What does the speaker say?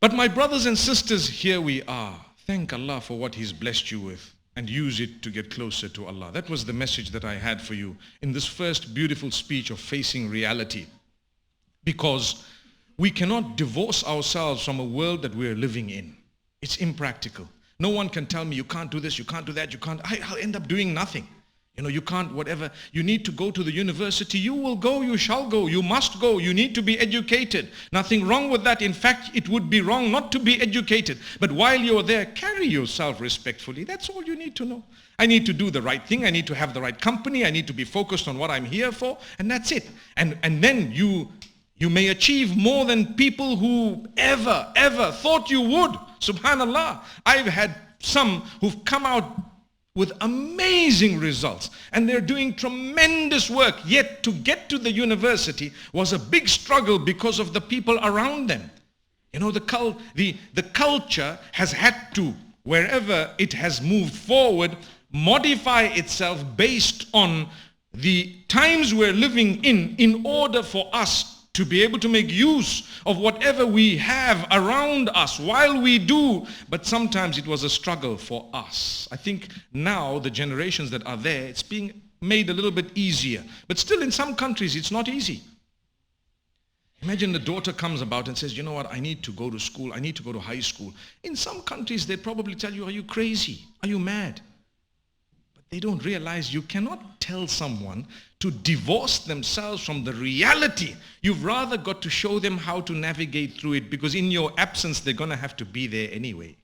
But my brothers and sisters, here we are. Thank Allah for what He's blessed you with, and use it to get closer to Allah. That was the message that I had for you in this first beautiful speech of facing reality. Because we cannot divorce ourselves from a world that we're living in. It's impractical. No one can tell me you can't do this, you can't do that, you can't. I'll end up doing nothing. You can't, whatever. You need to go to the university. You will go, you shall go, you must go. You need to be educated. Nothing wrong with that. In fact, it would be wrong not to be educated. But while you're there, carry yourself respectfully. That's all you need to know. I need to do the right thing. I need to have the right company. I need to be focused on what I'm here for. And that's it. And then you may achieve more than people who ever thought you would. Subhanallah. I've had some who've come out with amazing results, and they're doing tremendous work, yet to get to the university was a big struggle because of the people around them. The culture has had to, wherever it has moved forward, modify itself based on the times we're living in order for us to be able to make use of whatever we have around us while we do. But sometimes it was a struggle for us. I think now the generations that are there, it's being made a little bit easier. But still in some countries it's not easy. Imagine the daughter comes about and says, you know what, I need to go to school, I need to go to high school. In some countries they probably tell you, are you crazy? Are you mad? But they don't realize you cannot tell someone to divorce themselves from the reality. You've rather got to show them how to navigate through it, because in your absence they're going to have to be there anyway.